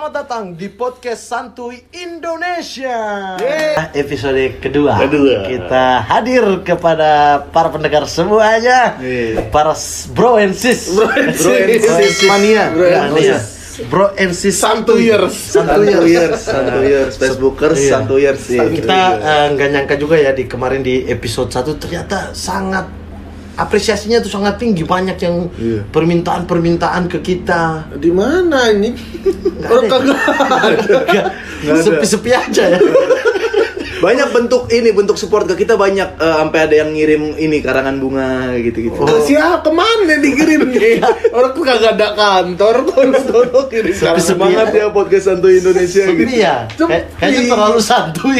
Selamat datang di podcast Santuy Indonesia. Episode kedua. Kita hadir kepada para pendengar semuanya. Para bro and sis. Bro and sis mania. Bro and sis Santuyers, Facebookers, Santuyers. Kita nggak nyangka juga ya kemarin di episode 1 ternyata sangat apresiasinya tuh sangat tinggi, banyak yang permintaan ke kita. Di mana ini? Orang kagak ada. Sepi-sepi aja ya. Banyak bentuk support ke kita, banyak sampai ada yang ngirim ini karangan bunga gitu-gitu. Siapa kemana dikirim nih? Orang tuh kagak ada kantor, terus kirim karangan. Semangat ya podcast Santuy Indonesia gitu. Iya. Kayaknya terlalu santuy.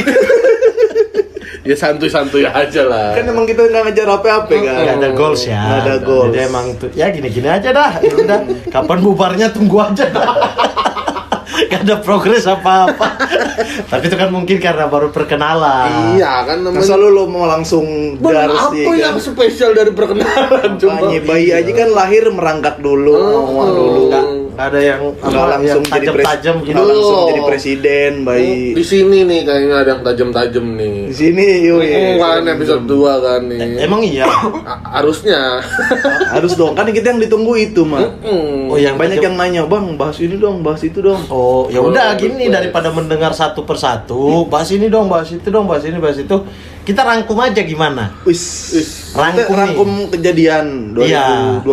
Ya santuy-santuy aja lah. Kan emang kita nggak ngejar apa-apa kan. Nggak ada goals ya. Nggak ada goals. Jadi emang tuh ya gini-gini aja dah. Ya udah. Kapan bubarnya tunggu aja dah. Gak ada progres apa-apa. Tapi itu kan mungkin karena baru perkenalan. Iya kan namanya. Masa lu mau langsung dar sih. Apa yang spesial dari perkenalan? Coba. Bayi aja kan lahir merangkak dulu, ngomong dulu. Gak ada yang langsung jadi tajam gitu. Langsung jadi presiden, bayi. Di sini nih kayaknya ada yang tajam-tajam nih. Di sini kan episode 2 kan nih. Emang iya. Harusnya. Harus dong. Kan kita yang ditunggu itu, mah. Oh, yang banyak yang nanya, "Bang, bahas ini dong, bahas itu dong." Oh, ya udah gini, daripada mendengar satu persatu, bahas ini dong, bahas itu dong, bahas ini, bahas itu. Kita rangkum aja gimana? Rangkum kejadian 2020. Iya,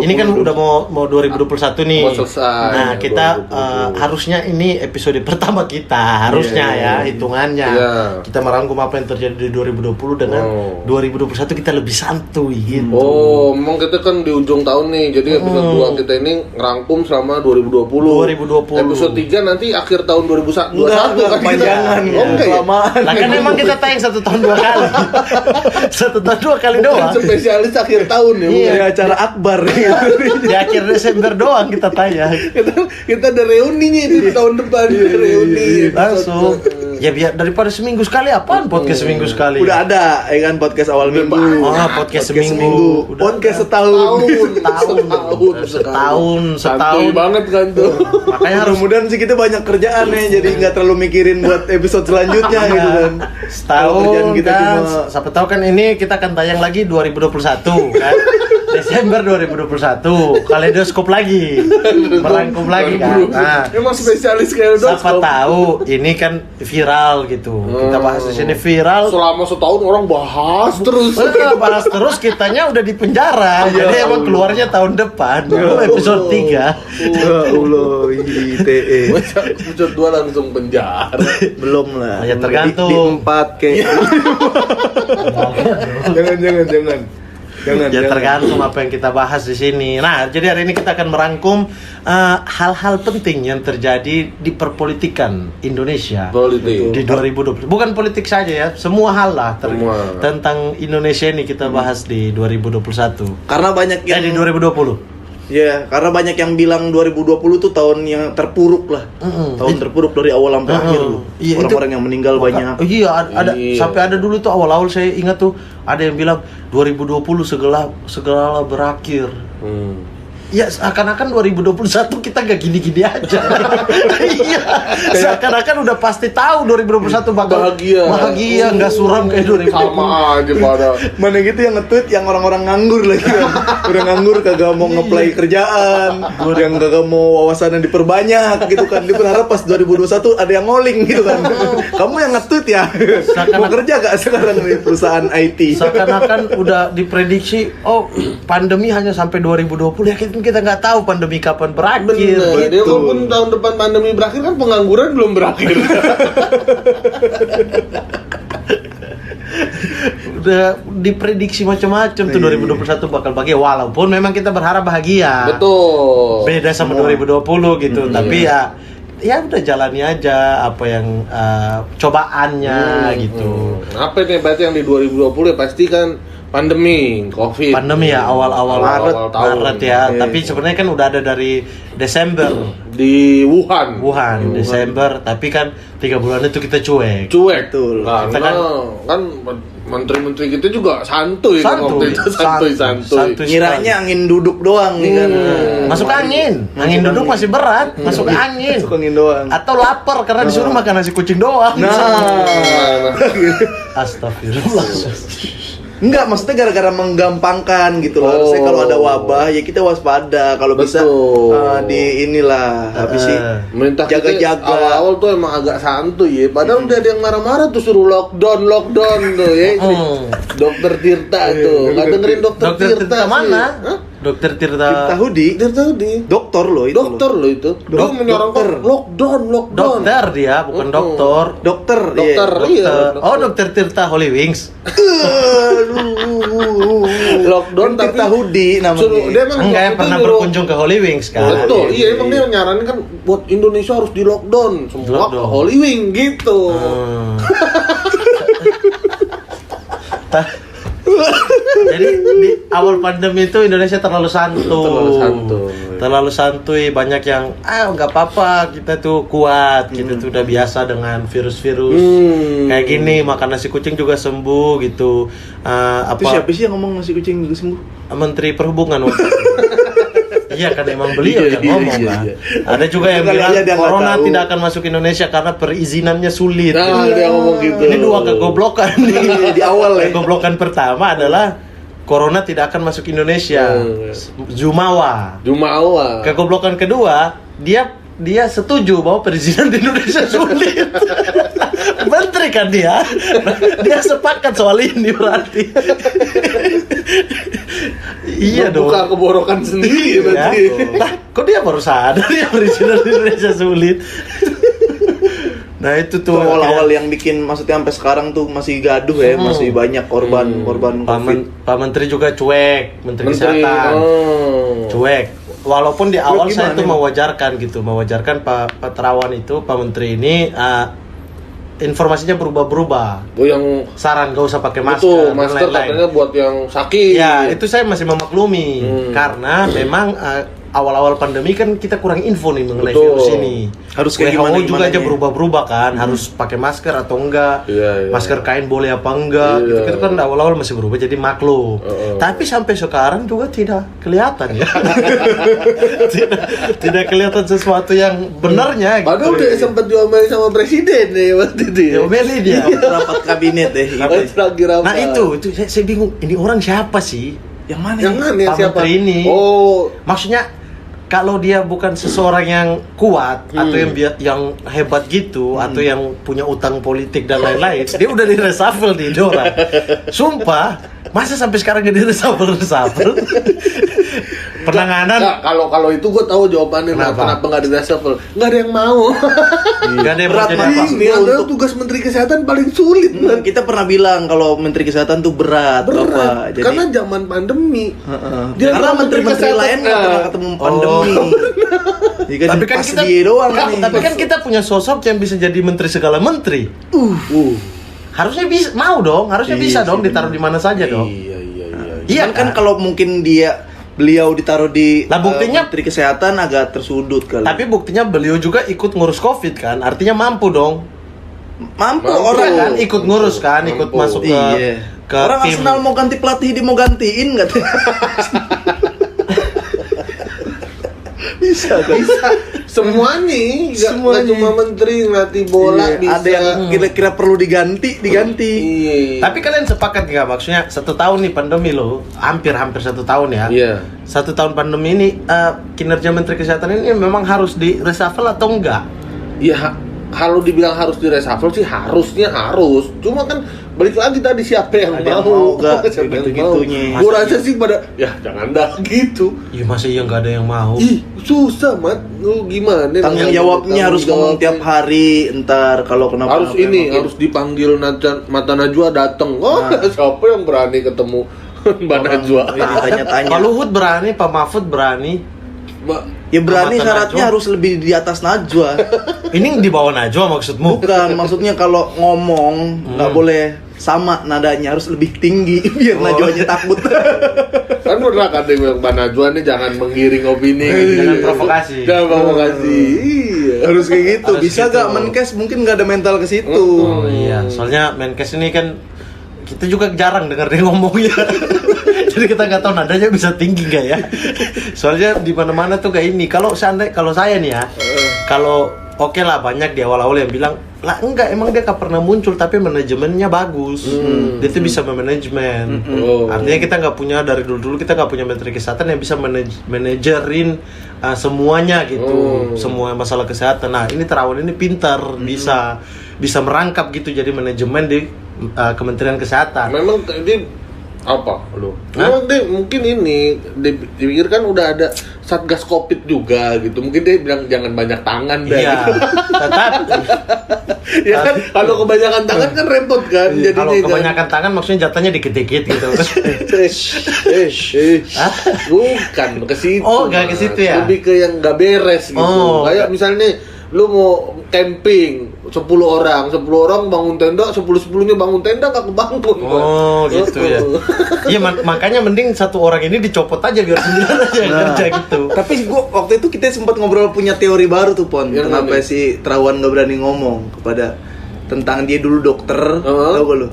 ini kan udah mau 2021 nih. Mau selesai. Nah, kita harusnya ini episode pertama kita, harusnya hitungannya. Kita merangkum apa yang terjadi di 2020 dengan 2021 kita lebih santuy gitu. Oh, memang kita kan di ujung tahun nih. Jadi episode 2 kita ini ngerangkum selama 2020. Episode 3 nanti akhir tahun 2021 kan kepanjangan. Kelamaan. Nah, kan memang kita tayang 1 tahun 2 kali. 1 tahun 2 kali doang. Spesialis akhir tahun ya. Iya, acara akbar. Di akhir Desember doang kita tayang. Kita ada reuninya di tahun depan. Reuni langsung. Ya biar daripada seminggu sekali, apaan podcast seminggu sekali? Udah ada, ya kan podcast awal minggu. Podcast seminggu. Podcast setahun. Santuy banget kan tuh. Makanya harus mudah-mudahan sih kita banyak kerjaan ya, jadi nggak terlalu mikirin buat episode selanjutnya gitu kan. Setahun kerjaan kita cuma siapa tahu kan ini kita akan tayang lagi 2021 kan. Desember 2021 kaleidoskop lagi merangkum lagi kan. Nah, emang spesialis kaleidoskop. Siapa tahu ini kan viral gitu. Kita bahas di sini viral. Selama setahun orang bahas terus. Bahas terus, kitanya udah di penjara. Jadi emang keluarnya tahun depan. Episode 3. Allah, ITE. Episode 2 langsung penjara. Belum lah. Ya tergantung. Di 4 kayak. Jangan. Ya tergantung apa yang kita bahas di sini. Nah, jadi hari ini kita akan merangkum hal-hal penting yang terjadi di perpolitikan Indonesia di 2020. Bukan politik saja ya, semua hal lah tentang Indonesia ini kita bahas di 2021. Karena banyak yang di 2020. Ya, karena banyak yang bilang 2020 tuh tahun yang terpuruk lah. Tahun terpuruk dari awal sampai akhir loh. Orang-orang yang meninggal banyak. Iya, ada sampai ada dulu tuh awal-awal saya ingat tuh ada yang bilang 2020 segala berakhir. Ya seakan-akan 2021 kita gak gini-gini aja. Iya, seakan-akan udah pasti tahu 2021 bakal bahagia, nggak suram kayak 2020. Sama aja pada. Mana gitu yang nge-tweet yang orang-orang nganggur lagi kan. Udah nganggur kagak mau nge-play kerjaan, yang kagak mau wawasannya diperbanyak gitu kan. Dia berharap pas 2021 ada yang ngoling gitu kan. Kamu yang nge-tweet ya. Mau kerja gak sekarang di perusahaan IT? Seakan-akan udah diprediksi pandemi hanya sampai 2020 ya. Kita nggak tahu pandemi kapan berakhir. Bener, gitu. Walaupun tahun depan pandemi berakhir kan pengangguran belum berakhir. Udah diprediksi macam-macam tuh 2021 bakal bahagia. Walaupun memang kita berharap bahagia. Betul. Beda sama 2020 gitu. Tapi ya udah jalani aja apa yang cobaannya gitu. Apa nih berarti yang di 2020 ya pasti kan Pandemi COVID. Pandemi ya awal-awal Awal tahun. Maret ya. Iya. Tapi sebenarnya kan udah ada dari Desember. Di Wuhan. Desember, tapi kan 3 bulan itu kita cuek. Betul. Karena Kita kan menteri-menteri kita juga santuy kan waktu itu santuy. Ngiranya angin duduk doang nih kan. Masuk angin. Angin duduk masih berat, masuk angin. Masuk angin doang. Atau lapar karena disuruh makan nasi kucing doang. Nah, Astagfirullah. enggak, maksudnya gara-gara menggampangkan gitu loh. Harusnya kalau ada wabah ya kita waspada. Kalau bisa Betul. di inilah habis sih Pemerintah kita jaga-jaga. awal-awal tuh emang agak santuy ya. Padahal udah ada yang marah-marah tuh suruh lockdown tuh ya. Dokter Tirta tuh. Nggak dengerin Dokter Tirta sih. mana? Hah? Dokter Tirta. Tahudi, Tirta di dokter loh itu. dokter loh itu. Dia menyarankan lockdown. Dokter dia, bukan dokter. Dokter. Dokter, iya. Oh, Dokter Tirta Holy Wings. Lockdown tapi Tahudi suruh namanya. dia emang Enggak, waktu itu pernah nyuruh- berkunjung ke Holy Wings kan. Betul, iya emang dia menyarankan buat Indonesia harus di lockdown semua ke Lockdown. Holy Wing gitu. Jadi di awal pandemi itu Indonesia terlalu santuy. Terlalu santuy, banyak yang nggak apa-apa, kita tuh kuat, kita tuh udah biasa dengan virus-virus kayak gini, makan nasi kucing juga sembuh gitu. Itu siapa sih yang ngomong nasi kucing juga sembuh? Menteri Perhubungan waktu itu. Iya kan emang beliau yang ngomong kan. Ada juga yang Kali bilang aja dia nggak corona tahu. tidak akan masuk Indonesia karena perizinannya sulit. Nah, dia ngomong gitu. Ini dua kegoblokan nih. Di awal ya. Kegoblokan pertama adalah corona tidak akan masuk Indonesia. Jumawa. Kegoblokan kedua, dia setuju bahwa perizinan di Indonesia sulit. Menteri kan dia. Dia sepakat soal ini berarti. Iya dong. Buka keborokan sendiri Ya. berarti. Lah, kok dia baru sadar ya perizinan di Indonesia sulit. Nah itu tuh Awal-awal yang bikin maksudnya sampai sekarang tuh masih gaduh ya, masih banyak korban COVID. Pak Menteri juga cuek, Menteri Kesehatan cuek. Walaupun di awal saya gimana tuh ini? mewajarkan Pak Terawan itu, Pak Menteri ini informasinya berubah-berubah. Oh yang Saran gak usah pakai betul, masker, dan masker lain-lain. katanya buat yang sakit. Ya, itu saya masih memaklumi karena memang awal-awal pandemi kan kita kurang info nih mengenai Betul. virus ini. Harus kayak WHO gimana-gimana juga aja nya. berubah-berubah kan, harus pakai masker atau enggak. Iya. Masker kain boleh apa enggak? Iya. Gitu. Itu kan awal-awal masih berubah jadi maklum. Tapi sampai sekarang juga tidak kelihatan ya. tidak kelihatan sesuatu yang benarnya gitu. Padahal udah sempat diomelin sama presiden nih waktu itu. Ya. Diomelin dia. Rapat kabinet deh. Lagi rapat. Nah itu saya bingung, ini orang siapa sih? Yang mana? Yang mana Pak siapa? Menteri ini. Oh, Maksudnya kalau dia bukan seseorang yang kuat atau yang hebat gitu atau yang punya utang politik dan lain-lain, dia udah di reshuffle di orang. Sumpah, masa sampai sekarang nggak di reshuffle? Penanganan Nggak, kalau itu gue tahu jawabannya. Kenapa nggak di reshuffle? Nggak ada yang mau. nggak ada yang Berat, mau jadi Mas. apa. Ini adalah tugas Menteri Kesehatan paling sulit. Man. Kita pernah bilang kalau Menteri Kesehatan tuh berat, Bapak. Jadi Karena zaman pandemi. Dia karena adalah menteri-menteri Kesehatan. lain nggak pernah ketemu pandemi. Jadi Tapi kan pas kita dia doang nih. tapi kan kita punya sosok yang bisa jadi menteri segala menteri. Harusnya bisa, mau dong, harusnya bisa dong ditaruh di mana saja dong. Iya. Iya Kan kalau mungkin beliau ditaruh di Lah, buktinya- Menteri Kesehatan agak tersudut kali. Tapi buktinya beliau juga ikut ngurus Covid kan, artinya mampu dong. mampu Mampu. orang Kan ikut ngurus kan, ikut Mampu. masuk ke Iya. ke Orang tim. Arsenal mau ganti pelatih, dia mau gantiin nggak? Bisa kan? Semua nih, nggak Semuanya. cuma menteri ngelatih bola Iya, bisa. ada yang kira-kira perlu diganti. Iya. Tapi kalian sepakat nggak, maksudnya 1 tahun nih pandemi loh, hampir 1 tahun ya. Iya. 1 tahun pandemi ini kinerja Menteri Kesehatan ini memang harus di reshuffle atau enggak? Ya kalau dibilang harus di reshuffle sih harusnya harus. Cuma kan balik lagi tadi siapa yang Ada yang mau? mau nggak? Siapa yang mau? Gitu-gitunya. Gua rasa sih pada ya jangan dah gitu. Iya masa iya nggak ada yang mau? Ih, susah, Mat. Lu gimana? Tanggung Yang jawabnya harus ngomong tiap hari. Entar kalau kenapa harus ini, harus dipanggil Mata Najwa dateng. Oh, siapa yang berani ketemu Mbak Najwa? Ditanya-tanya. Pak Luhut berani, Pak Mahfud berani. Ya berani, Mata syaratnya Najwa. harus lebih di atas Najwa. Ini di bawah Najwa maksudmu? Bukan, maksudnya kalau ngomong nggak boleh sama nadanya, harus lebih tinggi biar Najwanya takut. Kan pernah kata yang Mbak Najwa nih jangan menggiring opini. Jangan provokasi. Jangan provokasi. Iya. Harus kayak gitu. Harus Bisa gitu. gak Menkes mungkin gak ada mental ke situ. Oh iya, soalnya Menkes ini kan kita juga jarang dengar dia ngomong ya. Jadi kita nggak tahu nadanya bisa tinggi nggak ya. Soalnya di mana-mana tuh kayak ini. Kalau saya nih ya, kalau oke lah banyak di awal-awal yang bilang lah enggak, emang dia nggak pernah muncul tapi manajemennya bagus. Dia tuh bisa memanajemen. Artinya kita nggak punya dari dulu kita nggak punya menteri kesehatan yang bisa manajerin semuanya gitu, semua masalah kesehatan. Nah ini Terawan ini pintar, bisa merangkap gitu jadi manajemen di Kementerian Kesehatan. Memang dia apa lo? Memang dia mungkin ini dipikir kan udah ada Satgas Covid juga gitu. Mungkin dia bilang jangan banyak tangan deh. Iya, Gitu. tetap. Ya kan kalau kebanyakan tangan kan repot kan. Jadi Kalau kebanyakan tangan maksudnya jatahnya dikit-dikit gitu. bukan ke situ. Oh, nggak ke situ ya? Lebih ke yang nggak beres gitu. Oh. Kayak misalnya lu mau camping 10 orang bangun tenda, 10-10-nya bangun tenda nggak kebangun. Oh gitu ya. Iya makanya mending satu orang ini dicopot aja biar 9 aja yang kerja gitu. Tapi gua waktu itu kita sempat ngobrol punya teori baru tuh Pon. Yang Kenapa mana? si Terawan gak berani ngomong kepada tentang dia dulu dokter. Tahu gak lu?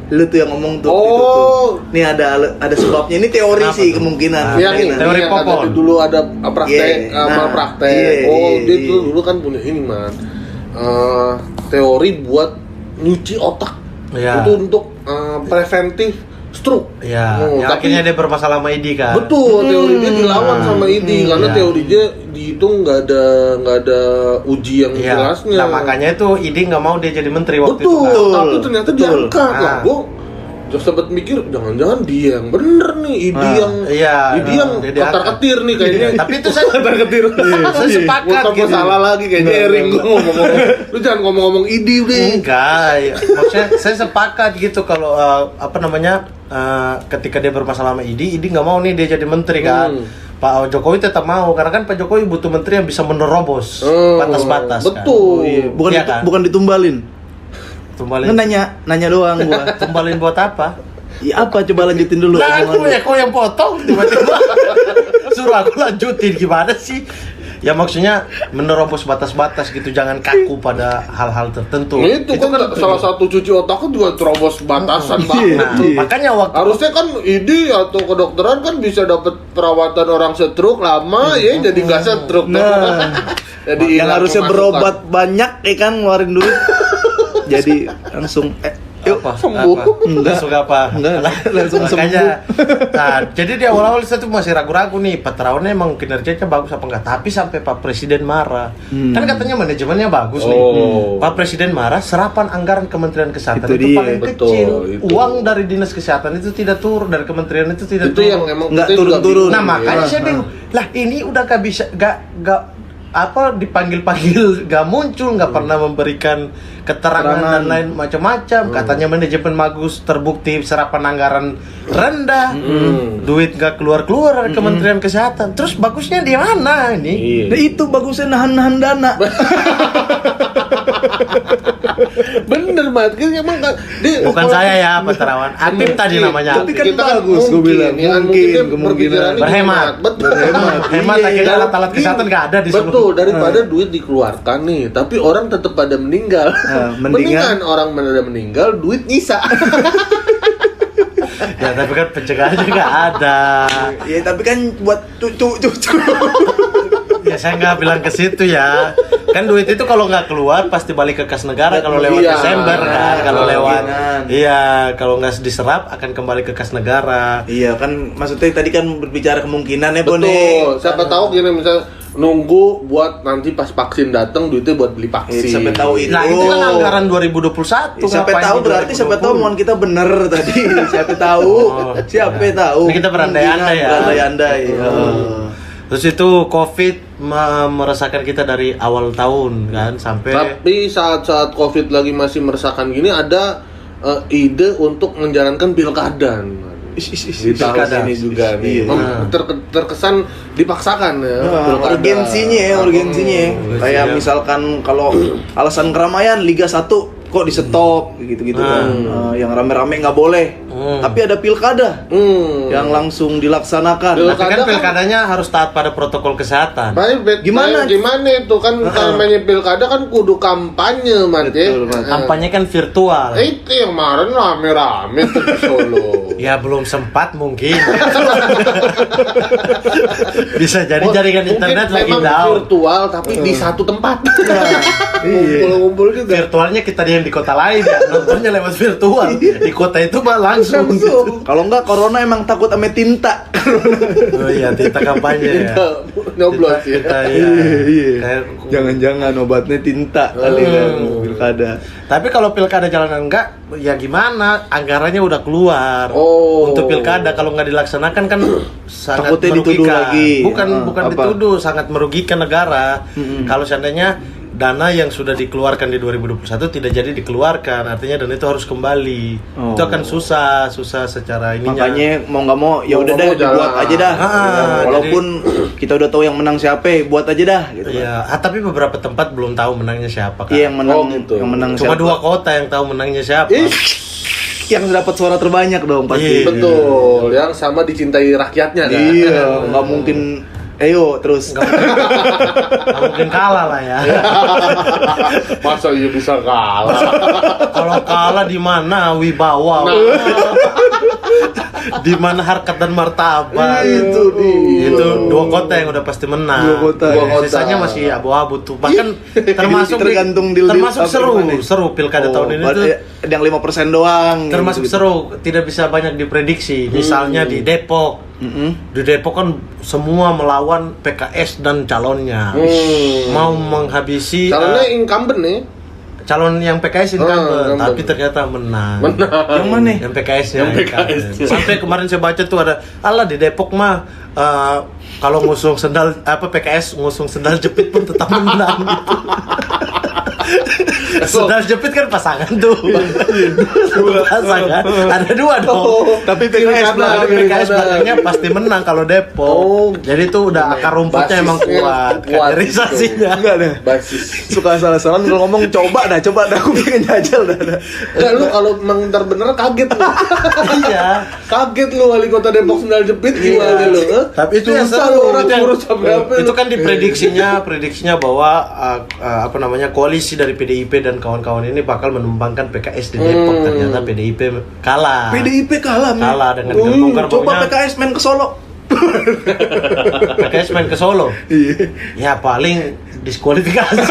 Lu tuh yang ngomong tuh. Itu tuh. Nih ada sebabnya. Ini teori Kenapa sih tuh? kemungkinan. Yang ini Teori yang Popon. ada dulu ada praktek, Nah, praktek. Dia tuh dulu kan punya ini man. Teori buat nyuci otak. Iya. Itu untuk preventif stroke. Ya, Oh, ya tapi akhirnya dia bermasalah sama ID kan. betul teori dia dilawan sama ID karena Iya. teori dia dihitung nggak ada uji yang Iya. jelasnya. Nah makanya itu ID nggak mau dia jadi menteri waktu betul, itu kan. tapi ternyata Betul. diangkat lah. Ah. Gue sempat mikir jangan-jangan dia yang bener nih, ID yang iya. ID yang Dia diangkat. ketar-ketir nih kayaknya. Tapi itu saya ketar-ketir. saya sepakat Gua gitu. salah lagi kayaknya Ering gua ngomong-ngomong. Lu jangan ngomong-ngomong ID deh. Enggak, ya. Maksudnya saya sepakat gitu kalau ketika dia bermasalah sama ID nggak mau nih dia jadi menteri kan. Pak Jokowi tetap mau karena kan Pak Jokowi butuh menteri yang bisa menerobos batas-batas. Betul. Kan? Iya. Bukan Iya kan? bukan ditumbalin. Tumbalin. Nggak nanya doang gua. Tumbalin buat apa? Ya apa coba lanjutin dulu. Lah aku omongan ya kau yang potong tiba-tiba suruh aku lanjutin gimana sih? Ya maksudnya menerobos batas-batas gitu, jangan kaku pada hal-hal tertentu. Nah, itu kan salah satu cuci otak kan juga terobos batasan Iya. banget. Nah, makanya waktu Harusnya kan ID atau kedokteran kan bisa dapat perawatan orang stroke lama ya jadi nggak stroke. Nah. Jadi yang hilang harusnya pemasukan. berobat banyak kan ngeluarin duit. Jadi langsung yuk apa? sembuh. Apa? Langsung apa? Enggak, langsung Makanya, nah, jadi di awal-awal saya tuh masih ragu-ragu nih, Pak Terawan emang kinerjanya bagus apa enggak? Tapi sampai Pak Presiden marah, kan katanya manajemennya bagus nih. Pak Presiden marah, serapan anggaran Kementerian Kesehatan Itu itu, dia, paling betul, kecil. itu. Uang dari dinas kesehatan itu tidak turun, dari kementerian itu tidak Itu turun. yang emang Nggak kita juga turun-turun. bingung. Nah makanya Ya. saya bingung, lah ini udah gak bisa, gak apa dipanggil-panggil gak muncul, gak pernah memberikan keterangan dan lain macam-macam. Katanya manajemen bagus, terbukti serapan anggaran rendah, duit gak keluar-keluar dari Kementerian Kesehatan. Terus bagusnya di mana ini? Nah itu bagusnya nahan dana. Bener banget kan emang kan dia Bukan saya ya Pak Terawan, Apip tadi namanya. Tapi kan Kita bagus, gua bilang. ya kan, Mungkin, dia kemungkinan. berpikirannya Berhemat. gimana? Betul. Hemat Iya. akhirnya alat-alat kesehatan gak ada di seluruh. Betul, daripada duit dikeluarkan nih, tapi orang tetap pada meninggal. mendingan- Mendingan orang pada meninggal, duit nyisa. Ya tapi kan pencegahannya gak ada. Ya tapi kan buat cucu. Ya saya nggak bilang ke situ ya. Kan duit itu kalau nggak keluar pasti balik ke kas negara kalau lewat Iya. Desember kan. Kalau lewat Kemungkinan. iya, kalau nggak diserap akan kembali ke kas negara. Iya kan maksudnya tadi kan berbicara kemungkinan ya Bon. Betul. Siapa tahu gini misal nunggu buat nanti pas vaksin datang duitnya buat beli vaksin. Siapa tahu itu. Nah, itu kan anggaran 2021. Siapa ngapain tahu di berarti siapa tahu 2020? mohon kita bener tadi. Siapa tahu. Oh, Siapa iya. tahu. Ini kita berandai-andai ya. Berandai-andai. Terus itu COVID meresahkan kita dari awal tahun kan sampai Tapi saat-saat Covid lagi masih meresahkan gini ada ide untuk menjalankan pilkada. Di tahun Pilkada. ini juga nih. Iya. Terkesan dipaksakan ya. pilkada. Urgensinya ya. Urgensinya. Kayak misalkan kalau alasan keramaian Liga 1 kok di stop gitu-gitu kan. Yang rame-rame nggak boleh. Tapi ada pilkada yang langsung dilaksanakan. Tapi kan pilkadanya harus taat pada protokol kesehatan. Gimana itu kan namanya pilkada kan kudu kampanye, Mat. Kampanye kan virtual. Itu yang kemarin rame-rame tuh di Solo. Ya belum sempat mungkin. Bisa jadi jaringan internet lagi memang down. virtual tapi di satu tempat. Iya. Ngumpul juga. Virtualnya kita yang di kota lain ya, nontonnya lewat virtual. Di kota itu mah langsung. Kalau enggak corona emang takut sama tinta. Oh iya, tinta kampanye ya. Nyoblos ya. Kita ya. Kayak- Jangan-jangan obatnya tinta kali kan pilkada. Tapi kalau pilkada jalanan enggak, ya gimana? Anggarannya udah keluar. Oh. Untuk pilkada kalau nggak dilaksanakan kan sangat Takutnya dituduh merugikan. lagi. Bukan Apa? dituduh, sangat merugikan negara. Kalau seandainya dana yang sudah dikeluarkan di 2021 tidak jadi dikeluarkan, artinya dana itu harus kembali. Oh. Itu akan susah secara ininya. Makanya mau nggak mau ya Mau udah nggak dah mau dibuat jalan. aja dah. Walaupun kita udah tahu yang menang siapa, buat aja dah gitu kan. Iya, tapi beberapa tempat belum tahu menangnya siapa kan. Iya, yang menang Oh, gitu. yang menang Cuma siapa? 2 kota yang tahu menangnya siapa. Yang dapat suara terbanyak dong pasti. Iya. Betul, yang sama dicintai rakyatnya kan. Iya, nggak mungkin. Ayo terus. Nggak mungkin kalah lah ya. Masa iya bisa kalah? Kalau kalah di mana wibawa? Di mana harkat dan martabat? Itu dia. Itu 2 kota yang udah pasti menang. 2 kota. Dua kota. Sisanya masih abu-abu tuh. Bahkan termasuk tergantung deal-deal termasuk apa seru, gimana? seru pilkada tahun ini tuh. yang 5% doang. Termasuk gitu. seru, tidak bisa banyak diprediksi. Misalnya di Depok. Di Depok kan semua melawan PKS dan calonnya. Mau menghabisi Calonnya incumbent nih. calon yang PKS incumbent, incumbent. tapi ternyata menang. Yang mana? Yang PKS nya. Yang PKS -nya. Sampai kemarin saya baca tuh ada, Allah di Depok mah kalau ngusung sendal PKS ngusung sendal jepit pun tetap menang gitu. Sendal jepit kan pasangan tuh. Pasangan. Ada 2 dong. Tapi Kiri PKS kanan, belakang, PKS belakangnya pasti menang kalau Depok. Oh. Jadi tuh udah akar rumputnya emang Basisnya kuat, kuat kaderisasinya. Enggak deh. Basis. Suka salah-salah lu ngomong coba dah aku pengen jajal dah. Enggak, lu kalau memang ntar bener kaget lu. Iya. Kaget lu wali kota Depok sendal jepit gimana lu? Tapi itu yang susah seru, lu orang itu yang- ngurus sampai apa itu lu. kan prediksinya bahwa koalisi dari PDIP dan kawan-kawan ini bakal menumbangkan PKS di Depok. Ternyata PDIP kalah. PDIP kalah. men. Kalah dengan bongkar Coba baunya. PKS main ke Solo. PKS main ke Solo. Iya. Ya paling diskualifikasi.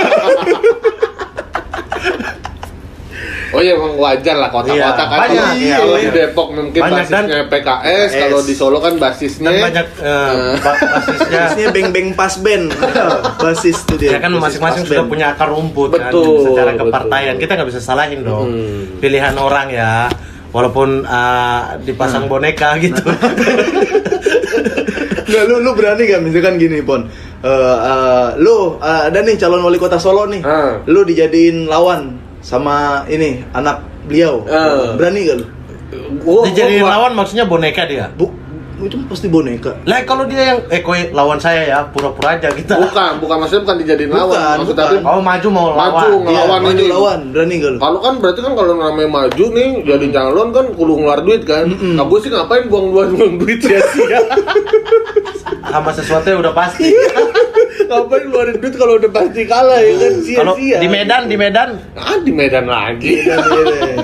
Oh iya, emang wajar lah kota-kota Iya, kan. banyak, Kalau iya, kalau di banyak. Depok mungkin Banyak, dan basisnya PKS, kalau di Solo kan basisnya Dan banyak basisnya. Basisnya beng-beng pas band. Basis tuh dia. Ya kan Basis masing-masing pas sudah band. punya akar rumput Betul, kan secara betul. kepartaian. Kita nggak bisa salahin dong pilihan orang ya. Walaupun dipasang boneka gitu. Nggak, lu berani gak misalkan gini Pon, lu ada nih calon wali kota Solo nih, lu dijadiin lawan sama ini anak beliau, berani gak lu? Dijadiin lawan maksudnya boneka dia. Itu pasti boneka. Lah kalau dia yang kowe lawan saya ya, pura-pura aja kita. bukan maksudnya bukan dijadiin Bukan, lawan, maksudnya bukan. Oh maju mau Maju, lawan. ngelawan Maju ini. lawan, berani gak lu? Kalau kan berarti kan kalau namanya maju nih jadi calon kan kudu ngeluar duit kan. Nah, gue sih ngapain buang duit sia-sia. Sama sesuatu yang udah pasti. Ngapain ngeluarin duit kalau udah pasti kalah ya kan Kalau sia-sia. di Medan. di Medan lagi. Gak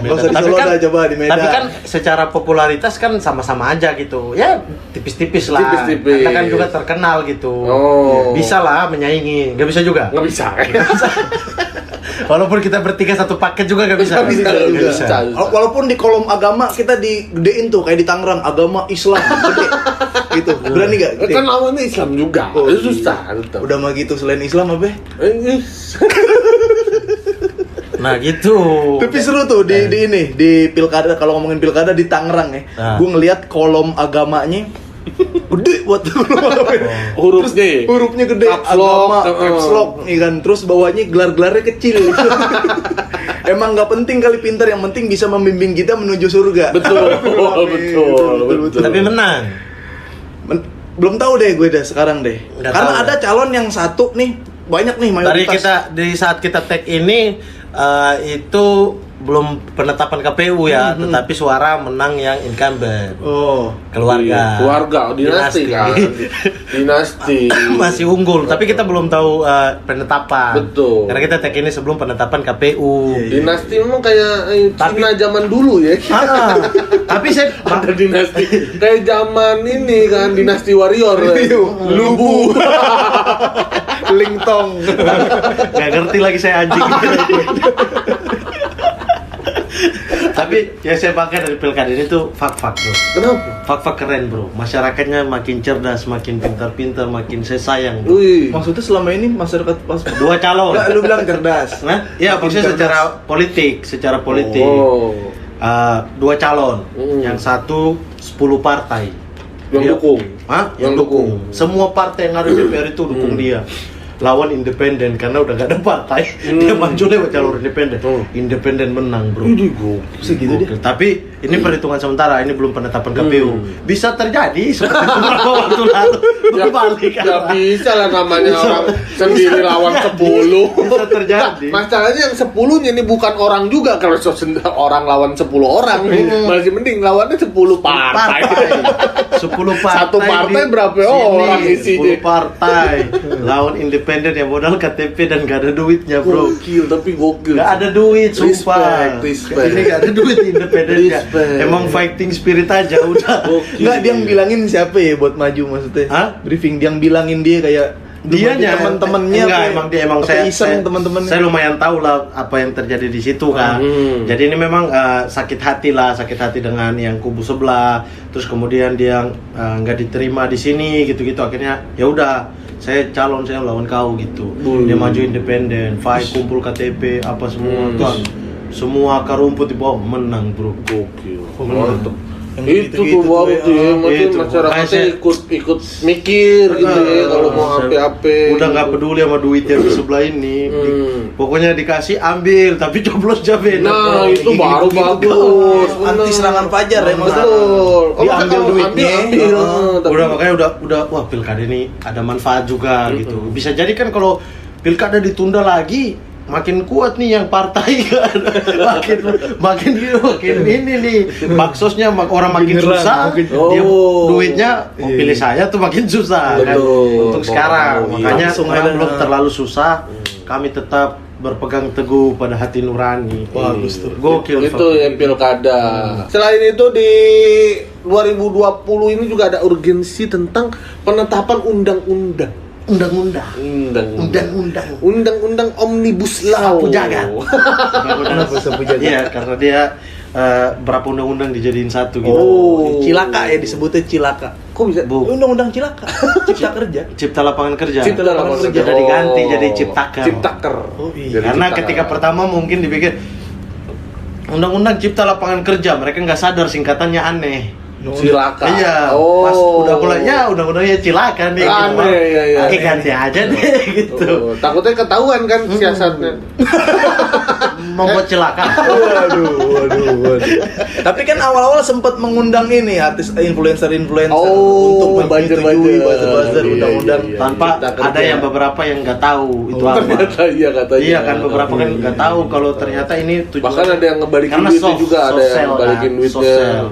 usah di Solo dah, coba di Medan. Tapi kan secara popularitas kan sama-sama aja gitu. Ya tipis-tipis lah. Tipis-tipis. Kita kan juga terkenal gitu. Oh. Bisa lah menyaingi. Gak bisa juga. Nggak bisa. Walaupun kita bertiga satu paket juga gak bisa. Nggak bisa, Nggak nggak bisa. bisa. Walaupun di kolom agama kita digedein tuh kayak di Tangerang, agama Islam gede. Gitu. Berani gak? Gede. Kan lawannya Islam juga. Oh, Itu susah. Tetap. Udah mah gitu selain Islam apa? Nah gitu. Tapi seru tuh di ini di pilkada, kalau ngomongin pilkada di Tangerang ya. Ah. Gue ngeliat kolom agamanya gede buat Hurufnya ya? hurufnya gede, Caps lock, agama caps lock, iya kan. Terus bawahnya gelar-gelarnya kecil. Emang nggak penting kali pintar, yang penting bisa membimbing kita menuju surga. Betul, betul. Tapi menang. Belum tahu deh gue dah sekarang deh. Nggak Karena tahu. ada calon yang satu nih, banyak nih mayoritas. Dari saat kita tag ini itu belum penetapan KPU ya, tetapi suara menang yang incumbent. Oh. Keluarga, dinasti kan. Dinasti. Masih unggul, tapi kita belum tahu penetapan. Betul. Karena kita tag ini sebelum penetapan KPU. Dinasti memang kayak Cina zaman dulu ya. Tapi saya ada dinasti kayak zaman ini kan, dinasti warrior. Lubu. Lingtong. nggak ngerti lagi saya anjing. Tapi yang saya pakai dari pilkada ini tuh fak-fak bro. Kenapa? Fak-fak keren bro. Masyarakatnya makin cerdas, makin pintar-pintar, makin saya sayang bro. Wih. Maksudnya selama ini masyarakat pas 2 calon. Enggak, lu bilang cerdas. Nah, ya maksudnya secara politik. Oh. 2 calon. Yang satu 10 partai. Yang dukung. Hah? Yang dukung. Semua partai yang ada di DPR itu dukung dia. Lawan independen karena udah gak ada partai. Dia maju lewat jalur independen. Independen menang, bro. Segitu dia. Tapi ini perhitungan sementara, ini belum penetapan KPU. Bisa terjadi seperti beberapa waktu lalu. Berbalik Ya bisa lah, namanya orang sendiri lawan 10. Bisa terjadi. Masalahnya yang 10-nya ini bukan orang juga. Kalau orang lawan 10 orang masih mending, lawannya 10 partai. 10 partai. Satu partai berapa orang isinya? 10 partai. Lawan independen yang modal KTP dan gak ada duitnya, bro. Gokil, tapi gokil. Gak ada duit, sumpah. Respect. Ini gak ada duit independennya. Emang fighting spirit aja udah. Enggak, dia yang bilangin siapa ya buat maju maksudnya? Hah? Briefing dia yang bilangin dia kayak Dianya teman-temannya enggak, emang saya teman-temannya. Saya lumayan tahu lah apa yang terjadi di situ kan. Jadi ini memang sakit hati dengan yang kubu sebelah. Terus kemudian dia nggak diterima di sini gitu-gitu, akhirnya ya udah saya calon, saya lawan kau gitu. Dia maju independen, fight, kumpul KTP apa semua tuh. Semua akar rumput di bawah menang, bro. Gokil. Mantap. Itu tuh bagus ya, masyarakatnya ikut mikir gitu ya kalau mau ape-ape. Udah nggak peduli sama duit yang di sebelah ini. Pokoknya dikasih ambil, tapi coblos aja beda. Nah, itu baru bagus. Anti serangan fajar ya maksudnya. Betul. Diambil duitnya. Udah makanya udah wah pilkada ini ada manfaat juga gitu. Bisa jadi kan kalau pilkada ditunda lagi makin kuat nih yang partai kan. makin ini nih baksosnya orang makin susah, dia duitnya mau pilih saya tuh makin susah kan. Untuk sekarang makanya memang belum terlalu susah, kami tetap berpegang teguh pada hati nurani. Bagus tuh. Gokil Itu ya pilkada. Selain itu di 2020 ini juga ada urgensi tentang penetapan undang-undang Omnibus Law. Sapu jagat. Sapu jagat. Iya, karena dia berapa undang-undang dijadiin satu gitu. Oh, cilaka ya disebutnya cilaka. Kok bisa? Undang-undang cilaka. Cipta kerja. Cipta lapangan kerja. Cipta lapangan kerja. Sudah diganti jadi ciptaker. Ciptaker. Oh, iya. Jadi Karena ciptaker. ketika pertama mungkin dipikir undang-undang cipta lapangan kerja, mereka nggak sadar singkatannya aneh. Cilaka. Iya, pas udah mulai ya undang-undangnya cilaka nih. Aneh, iya. Ganti aja deh gitu. Takutnya ketahuan kan siasatnya. Membuat celaka. Waduh. Tapi kan awal-awal sempat mengundang ini artis influencer untuk menyetujui buzzer undang-undang Tanpa ada yang beberapa yang nggak tahu itu apa. Ternyata iya katanya. Iya kan beberapa kan nggak tahu kalau ternyata ini tujuan. Bahkan ada yang ngebalikin Karena duitnya juga, ada yang sosial ngebalikin kan, duitnya. sosial.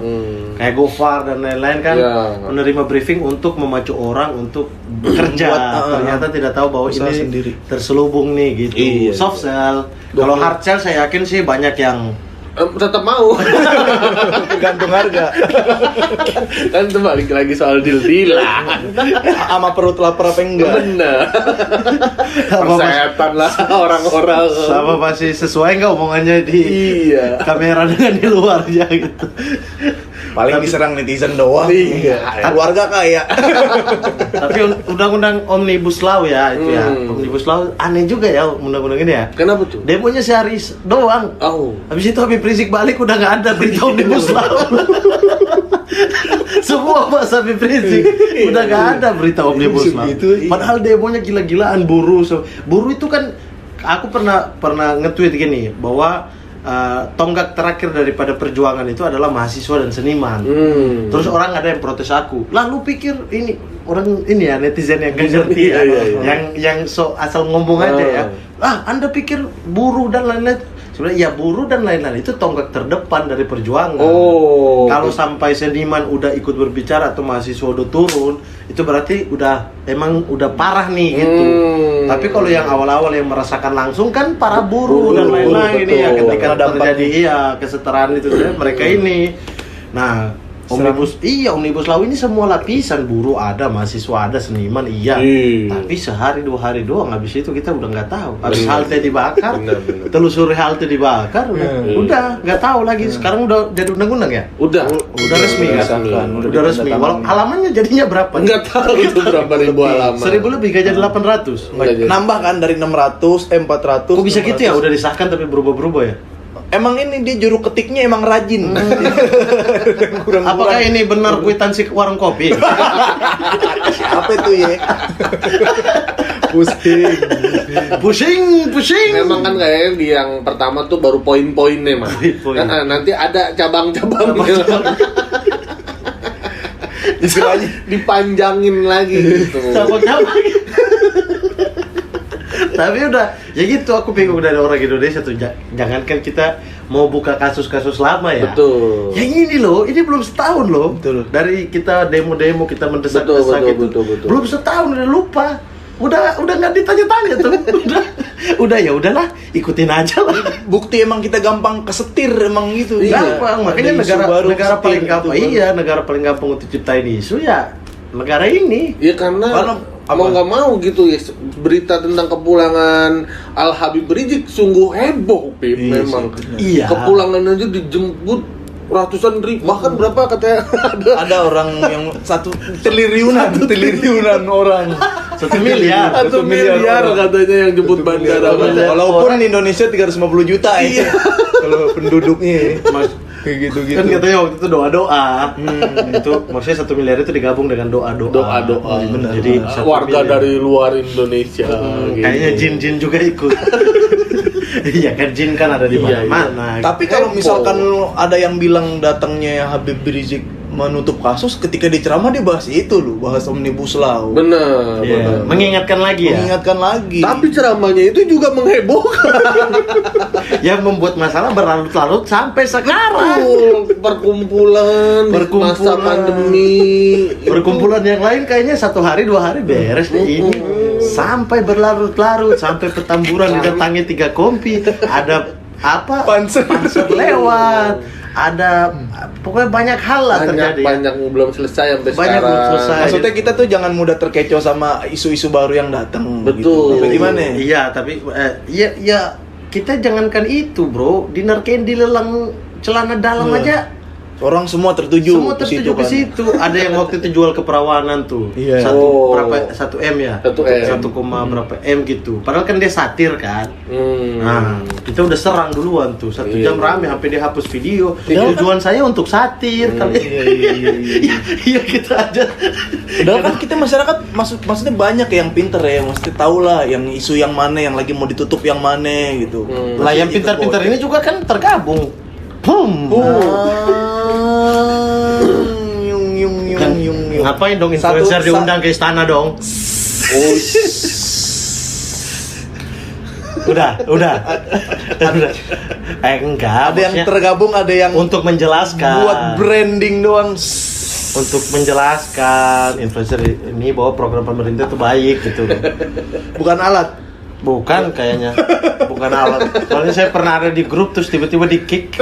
Kayak Gofar dan lain-lain kan Iya. menerima briefing untuk memacu orang untuk bekerja. Ternyata tidak tahu bahwa usaha ini sendiri. terselubung nih gitu. Iya. Soft sell. Kalau hard sell saya yakin sih banyak yang Tetap mau. tergantung harga. Kan itu balik lagi soal deal-dealan. Sama perut lapar apa enggak? Bener. Persetan lah orang-orang. sama masih sesuai nggak omongannya di Iya. kamera dengan di luarnya gitu. Paling diserang netizen doang. Iya. Keluarga kaya. Tapi undang-undang Omnibus Law ya itu ya. Omnibus Law aneh juga ya undang-undang ini ya. Kenapa tuh? Demonya sehari doang. Oh. Habis itu Habib Rizik balik udah nggak ada berita Omnibus Law. Semua bahas Habib Rizik udah nggak ada berita Omnibus Law. Padahal demonya gila-gilaan buruh. Buruh itu kan aku pernah nge-tweet gini bahwa tonggak terakhir daripada perjuangan itu adalah mahasiswa dan seniman. Terus orang ada yang protes aku. Lalu pikir ini orang ini ya netizen yang gak ngerti ya, yang so asal ngomong aja ya. Anda pikir buruh dan lain-lain sebenarnya ya buruh dan lain-lain itu tonggak terdepan dari perjuangan. Kalau sampai seniman udah ikut berbicara atau mahasiswa udah turun, itu berarti emang udah parah nih gitu. Tapi kalau yang awal-awal yang merasakan langsung kan para buruh dan lain-lain ini ya, ketika terjadi kesetaraan itu mereka ini. Nah, Omnibus Law ini semua lapisan, buruh ada, mahasiswa ada, seniman tapi sehari 2 hari doang, habis itu kita udah nggak tahu. Habis halte dibakar, telusuri halte dibakar, udah nggak tahu lagi. Sekarang udah jadi undang-undang ya? Udah resmi kan? Udah resmi. Walau halamannya jadinya berapa? Nggak tahu itu berapa ribu halaman. 1000 lebih, gak jadi 800. Nambah kan dari 600, 400. Kok bisa gitu ya? Udah disahkan tapi berubah-berubah ya? Emang ini dia juru ketiknya emang rajin. Apakah ini benar kwitansi warung kopi? Siapa itu ya? Pusing. Memang kan kayaknya di yang pertama tuh baru poin-poinnya mah. Kan nanti ada cabang-cabangnya. Istilahnya dipanjangin lagi gitu. Cabang-cabang. Tapi udah, ya gitu, aku bingung dari orang Indonesia tuh. Jangankan kita mau buka kasus-kasus lama ya. Betul. Yang ini loh, ini belum setahun loh. Betul. Dari kita demo-demo, kita mendesak-desak gitu. Betul. Belum setahun udah lupa. Udah nggak ditanya-tanya tuh. udah ya udahlah, ikutin aja lah. Bukti emang kita gampang kesetir emang gitu. Gampang, makanya negara paling gampang. Iya, negara paling gampang untuk ciptain isu ya negara ini. Iya karena mau nggak mau gitu ya, berita tentang kepulangan Al Habib Rizik sungguh heboh, Pip. Memang. Iya. Kepulangan aja dijemput ratusan ribu, bahkan berapa katanya ada orang yang 1 triliunan orang. 1 miliar. 1 miliar katanya yang jemput bandara. Walaupun Indonesia 350 juta ya. Kalau penduduknya. Kayak gitu-gitu. Kan katanya waktu itu doa-doa. Itu maksudnya 1 miliar itu digabung dengan doa-doa. Benar. Jadi warga dari luar Indonesia. Gitu. Kayaknya jin-jin juga ikut. Iya kan, jin kan ada di mana-mana. Tapi kalau misalkan ada yang bilang datangnya Habib Rizik menutup kasus, ketika di ceramah dia bahas itu loh, bahas Omnibus Law. Benar. Mengingatkan lagi. Tapi ceramahnya itu juga menghebohkan. Yang membuat masalah berlarut-larut sampai sekarang. Perkumpulan masa pandemi. Perkumpulan yang lain kayaknya 1 hari 2 hari beres deh ini. Sampai berlarut-larut, sampai Petamburan didatangi 3 kompi, ada panser lewat, ada pokoknya banyak hal lah terjadi. Banyak belum selesai sampai sekarang. Maksudnya kita tuh jangan mudah terkecoh sama isu-isu baru yang datang. Betul. Gitu. Gimana? Iya, tapi ya kita jangankan itu, bro. Dinerkain dilelang celana dalam aja. Orang semua tertuju ke situ. Ada yang waktu itu jual ke perawanan tuh. Iya. 1 M ya? 1 berapa M gitu. Padahal kan dia satir kan. Nah, kita udah serang duluan tuh. 1 jam rame sampai dia hapus video. Tujuan saya untuk satir kali. Iya kita aja. Padahal kan kita masyarakat maksudnya banyak yang pinter ya, mesti tahu lah yang isu yang mana yang lagi mau ditutup yang mana gitu. Lah yang pintar-pintar ini juga kan tergabung. Ngapain dong influencer diundang ke istana dong? Udah. Enggak. Ada yang tergabung, ada yang untuk menjelaskan. Buat branding doang. Untuk menjelaskan influencer ini bahwa program pemerintah itu baik gitu. Bukan alat. Bukan kayaknya. Bukan alat. Soalnya saya pernah ada di grup terus tiba-tiba di-kick.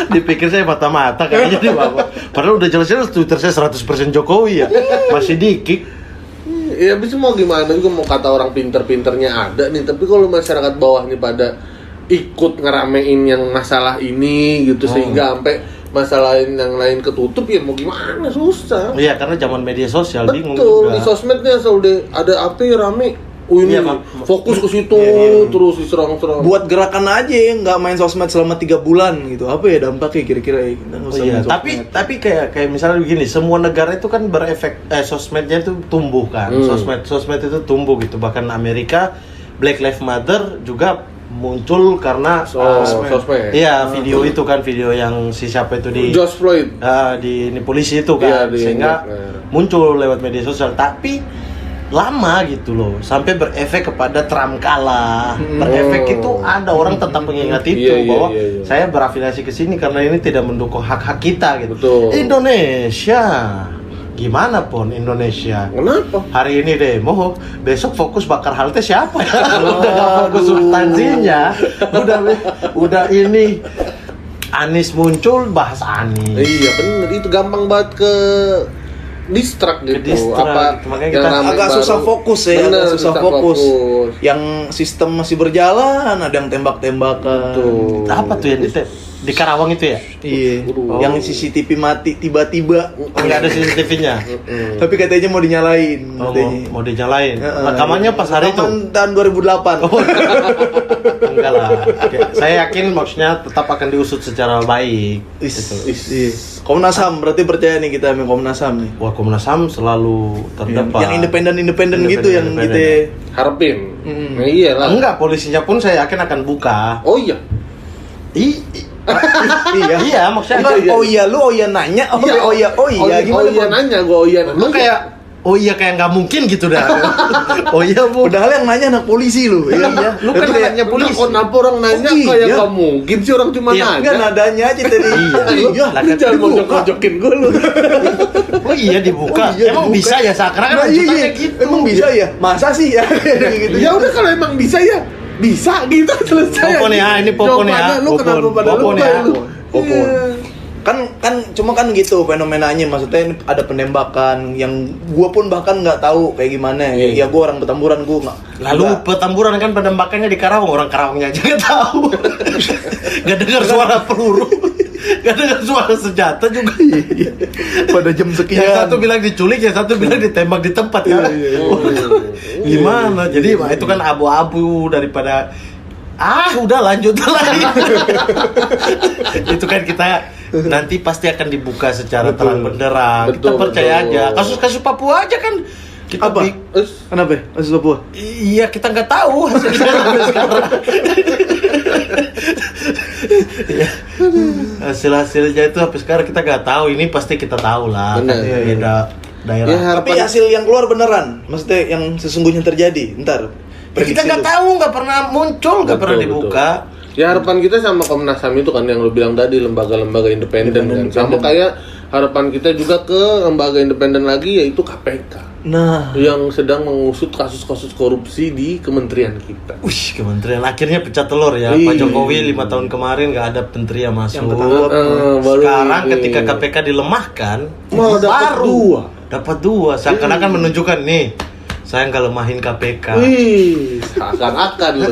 Dipikir saya mata-mata kayaknya di bawah. Padahal udah jelas-jelas Twitter saya 100% Jokowi ya. Masih di-kick. Ya bisa mau gimana juga, mau kata orang pinter-pinternya ada nih, tapi kalau masyarakat bawah nih pada ikut ngeramein yang masalah ini gitu sehingga sampai masalah yang lain ketutup, ya mau gimana, susah. Iya, karena zaman media sosial bingung juga. Betul, di sosmednya selalu ada apa ya rame. Ini fokus ke situ terus diserang-serang. Buat gerakan aja ya, nggak main sosmed selama 3 bulan gitu. Apa ya dampaknya kira-kira ya? Tapi kayak misalnya begini, semua negara itu kan berefek sosmednya itu tumbuh kan. Sosmed itu tumbuh gitu. Bahkan Amerika Black Lives Matter juga muncul karena sosmed. Iya, video itu kan, video yang si siapa itu di George Floyd di polisi itu kan, sehingga muncul lewat media sosial. Tapi lama gitu loh, sampai berefek kepada Trump kalah. Berefek itu ada orang tetap mengingat itu bahwa saya berafiliasi ke sini karena ini tidak mendukung hak-hak kita gitu. Betul. Indonesia gimana pun Indonesia. Kenapa? Hari ini demo, besok fokus bakar halte siapa ya? Udah gak fokus substansinya. Udah ini Anies muncul bahas Anies. Iya bener, itu gampang banget ke distract gitu. Apa gitu. Makanya yang kita rame agak baru. susah fokus ya, Bener, agak susah fokus. fokus. Yang sistem masih berjalan, ada yang tembak-tembakan. Tuh. Apa tuh yang di Karawang itu ya? Iya. Oh. Yang CCTV mati tiba-tiba. Nggak ada CCTV-nya. Tapi katanya mau dinyalain. Oh, katanya. mau dijalain. Heeh. Rekamannya pas hari itu. Rekaman tahun 2008. Enggak lah. Oke, saya yakin maksudnya tetap akan diusut secara baik. Iya. Komnas HAM berarti percaya nih kita sama Komnas HAM nih. Wah, Komnas HAM selalu terdepan. Yang independen gitu yang kita Harapin. Nah, iyalah. Enggak, polisinya pun saya yakin akan buka. Oh iya. iya. Iya, maksudnya Enggak, iya. oh iya lu, oh iya nanya, oh iya, gimana Oh iya Bang? nanya, gua oh iya. lu kayak oh iya kayak nggak mungkin gitu dah. Oh iya, Bu. Padahal yang nanya anak polisi lu. Iya. Lu kan Tapi kayak, anaknya polisi. Kenapa orang nanya Oh, iya. kayak nggak mungkin sih orang cuma Iya, nanya. enggak nadanya aja tadi. Iya. Lah kan jangan mojok-mojokin gue lu. Oh iya dibuka. Oh iya, Emang dibuka. bisa ya seakan-akan Nah, iya, lanjutannya gitu. Emang bisa ya? Masa sih ya? gitu. Ya udah kalau emang bisa ya bisa gitu selesai. Popon ya, ini popon ya. Jawabannya, lu kenapa pada Popon lupa ya. lu? Popon. Iya. kan cuma kan gitu fenomenanya, maksudnya ini ada penembakan yang gua pun bahkan nggak tahu kayak gimana ya gua orang Petamburan gua nggak. Lalu Petamburan kan penembakannya di Karawang, orang Karawangnya aja nggak tahu. Nggak dengar suara peluru, nggak dengar suara senjata juga. pada jam sekian. Yang satu bilang diculik, yang satu bilang ditembak di tempat kan. Gimana? Jadi itu kan abu-abu daripada udah lanjut lagi. Itu kan kita nanti pasti akan dibuka secara terang benderang. Kita Betul, percaya betul. aja. Kasus-kasus Papua aja kan kita Apa? Kenapa? Kasus Papua? Iya, kita nggak tahu hasilnya sampai sekarang. Iya. Hasil-hasilnya itu sampai sekarang kita nggak tahu. Ini pasti kita tahu lah. Benar. Kan beda daerah. Ya, Tapi hasil yang keluar beneran, maksudnya yang sesungguhnya terjadi. Ntar. Kita nggak tahu, nggak pernah muncul, nggak pernah dibuka. Ya harapan kita sama Komnas HAM itu kan yang lu bilang tadi, lembaga-lembaga independen kan. Sama kayak harapan kita juga ke lembaga independen lagi, yaitu KPK. Nah, Yang sedang mengusut kasus-kasus korupsi di kementerian kita. Wih, kementerian akhirnya pecah telur ya. Iya. Pak Jokowi 5 tahun kemarin nggak ada menteri yang masuk. Yang ketangkep. Baru Sekarang ini. ketika KPK dilemahkan, Malah dapat dua. Seakan-akan menunjukkan nih, saya nggak lemahin KPK. Wih, seakan-akan lu.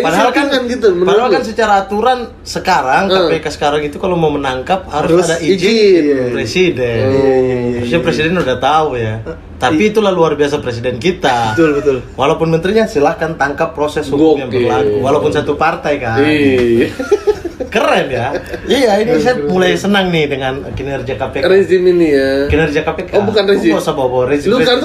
Padahal kan gitu, menurut padahal lu. kan secara aturan sekarang KPK sekarang itu kalau mau menangkap harus ada izin izin. presiden. Harusnya presiden udah tahu ya. Tapi itulah luar biasa presiden kita. betul. Walaupun menterinya silahkan tangkap proses hukum yang Gokil. berlaku. Walaupun satu partai kan. Iya. Keren ya. Iya, ini saya mulai senang nih dengan kinerja KPK. Rezim ini ya. Kinerja KPK. Oh, bukan rezim. Nggak usah bawa rezim. Lu kan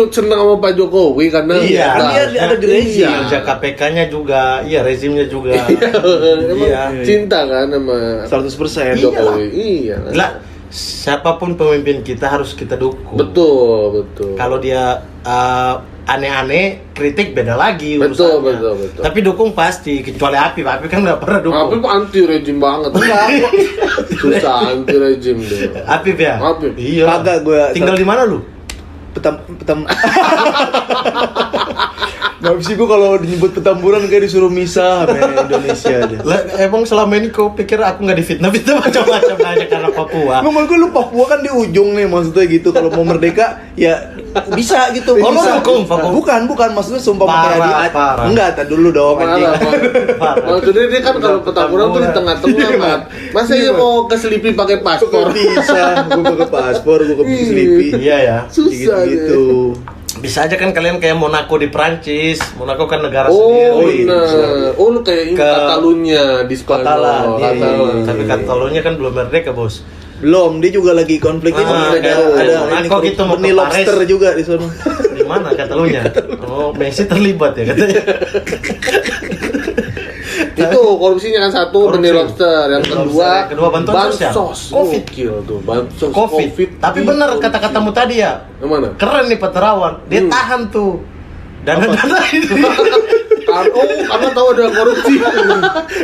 senang sama Pak Jokowi karena Iya, Kan dia ada di rezim. Kinerja KPK-nya juga, iya rezimnya juga. Emang Iya. cinta kan sama 100%. Jokowi. Iya. Lah, siapapun pemimpin kita harus kita dukung. Betul. Kalau dia aneh-aneh, kritik beda lagi Betul, urusannya. betul. Tapi dukung pasti, kecuali Apip kan nggak pernah Apip dukung. anti rejim banget. Susah anti rejim deh. Apip ya? Apip. Iya. Kagak gua Tinggal di mana lu? petam. Nggak bisa gua kalau disebut Petamburan kayak disuruh misah sama Indonesia aja. Lah, emang selama ini kau pikir aku nggak difitnah-fitnah macam-macam aja karena Papua? Nggak, maksud gue lu Papua kan di ujung nih, maksudnya gitu. Kalau mau merdeka ya bisa gitu. Oh, lu bisa. dukung Papua? Bukan, maksudnya sumpah kayak Parah, parah. Enggak, tar dulu dong anjing. Parah. Maksudnya dia kan kalau Petamburan tuh di tengah-tengah Mat. Masa dia mau ke Selipi pakai paspor? Bisa, gue pakai paspor, gue ke Selipi. Iya ya. Susah Gitu. Bisa aja kan kalian kayak Monaco di Prancis. Monaco kan negara Oh, sendiri. benar. Oh, lu kayak ini Ke Katalunya di Katalan, Spanyol. iya. Katalan. Tapi Katalonia kan belum merdeka, Bos. Belum, dia juga lagi konflik ini. kayak Monaco gitu mau benih ke lobster Paris. juga di sana. Di mana Katalonia? Oh, Messi terlibat ya katanya. Itu korupsinya kan satu Korupsi. benih lobster, yang kedua bantuan sosial. Covid. Gokil tuh, bansos COVID. Tapi benar kata-katamu tadi ya. Yang mana? Keren nih Pak Terawan. Dia tahan tuh. Dana-dana itu. Karena tahu ada korupsi.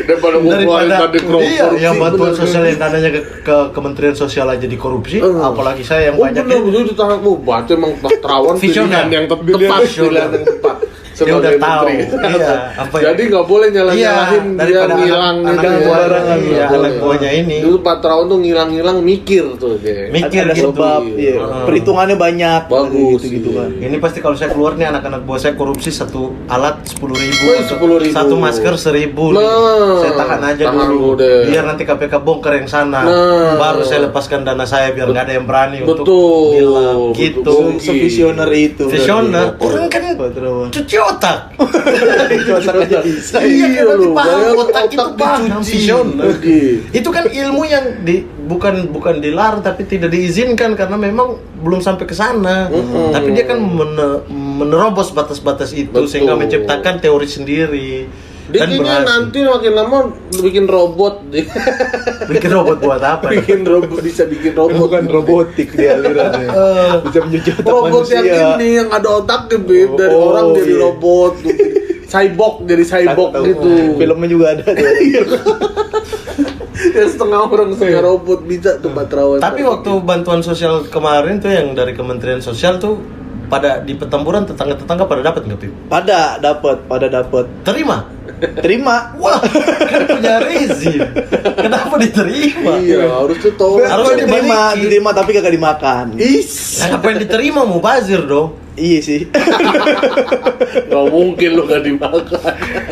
Daripada mau keluarin tadi korupsi. Iya, yang bantuan sosial yang dananya ke Kementerian Sosial aja dikorupsi, apalagi saya yang banyak bener, betul ditahan. Baca emang Terawan Visioner. pilihan yang tepat, pilihan yang tepat. Dia udah Sebagai tahu. menteri. Iya, apa ya? Jadi nggak boleh nyalahin dia daripada ngilang anak gitu ya. buahnya, iya, Nggak anak boleh. buahnya ini. Dulu Pak Terawan tuh ngilang-ngilang mikir tuh dia. Mikir ada gitu. sebab, iya. Perhitungannya banyak. Bagus, gitu iya. kan. Ini pasti kalau saya keluar nih anak-anak buah saya korupsi satu alat 10.000, Wih, 10.000. satu masker 1.000. Nah, Saya tahan aja tahan dulu. dulu deh. Biar nanti KPK bongkar yang sana. Nah. Baru saya lepaskan dana saya biar nggak ada yang berani untuk Betul. bilang gitu. Betul. Sevisioner itu. Visioner, berarti. orang kan Pak Terawan. cuci otak. Otak aja bisa. Iya, kan loh, berarti paham bayang otak itu paham dicuci. visioner. Oke. Itu kan ilmu yang bukan dilarang tapi tidak diizinkan karena memang belum sampai ke sana. Tapi dia kan menerobos batas-batas itu Betul. sehingga menciptakan teori sendiri. Dia Dan kayaknya berhasil. nanti makin lama bikin robot deh. Bikin robot buat apa? Bikin robot, bisa bikin robot. Bukan robotik dia alirannya. Bisa mencuci otak Robot manusia. yang ini yang ada otaknya Beb. Dari Oh, orang jadi iya. robot gitu. Cyborg jadi cyborg Tahu. gitu. Filmnya juga ada tuh. Ya setengah orang setengah robot bisa tuh Pak Terawan. Tapi waktu bantuan sosial kemarin tuh yang dari Kementerian Sosial tuh pada di Petamburan tetangga-tetangga pada dapat nggak, Pip? Pada dapat. Terima. Terima. Wah, kan punya rezim. Kenapa diterima? Iya, harus tuh tahu. Harusnya diterima tapi kagak dimakan. Nah, apa yang diterima mau bazir dong? Iya sih. Gak mungkin lo gak dimakan.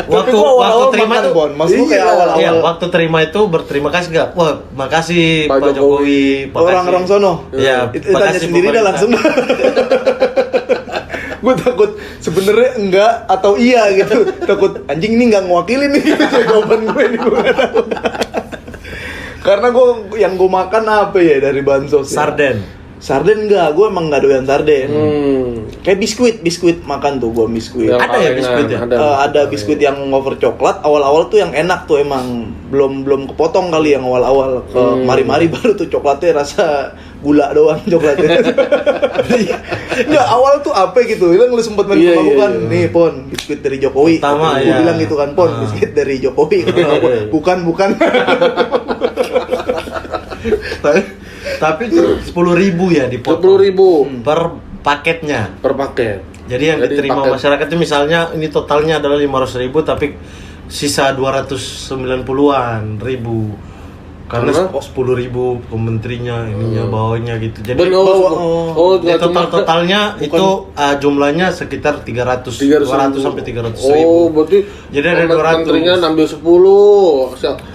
Waktu gua awal-awal waktu terima makan, tuh, Bon. Maksud gua kayak Iya. awal-awal. iya, waktu terima itu berterima kasih gak? Wah, makasih Pak Pak Jokowi. makasih. Orang-orang sono. Iya, Itu tanya makasih sendiri dah pemerintah. langsung. Gue takut sebenarnya enggak atau iya gitu. Takut anjing ini enggak ngewakilin nih gitu jawaban gue nih gue nggak tahu. Karena yang gue makan apa ya dari bansos? Ya? Sarden enggak, gue emang enggak doyan sarden. Kayak biskuit makan tuh gue biskuit. Yang Ada ya palingan, biskuit ya? Ada biskuit yang wafer coklat. Awal-awal tuh yang enak tuh emang belum kepotong kali yang awal-awal ke mari-mari baru tuh coklatnya rasa gula doang coklatnya. Nggak awal tuh apa gitu? Bilang lu sempat main Iya, sama aku iya, kan, iya. nih Pon biskuit dari Jokowi. Pertama, Gue iya. bilang gitu kan Pon biskuit dari Jokowi. Bukan. Tapi 10.000 ya dipotong 10.000 per paketnya. per paket. Jadi yang Jadi diterima paket. masyarakat itu misalnya ini totalnya adalah 500.000 tapi sisa 290-an ribu. Karena Karena? 10.000 ke menterinya ininya bawahnya gitu. Jadi Nggak cuma- totalnya itu jumlahnya sekitar 200 sampai 300 Oh, ribu. berarti Jadi ada 200. menterinya ngambil 10.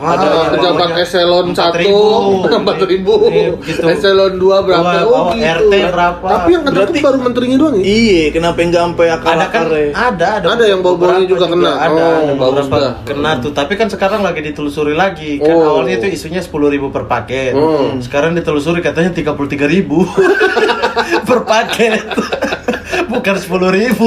Ah, Pejabat bawahnya eselon 1 4.000. 4.000. Iya, gitu. Eselon 2 berapa? Bawah RT berapa. Tapi yang kena Berarti- tuh baru menterinya doang ya? Iya, kenapa enggak sampai Ada kan akar-akarnya? ada Ada yang bawah-bawahnya beberapa juga kena. ada Oh, bagus beberapa dah. kena tuh tapi kan sekarang lagi ditelusuri lagi kan Oh. awalnya itu isunya 10.000 per paket sekarang ditelusuri katanya 33.000 per paket bukan 10.000.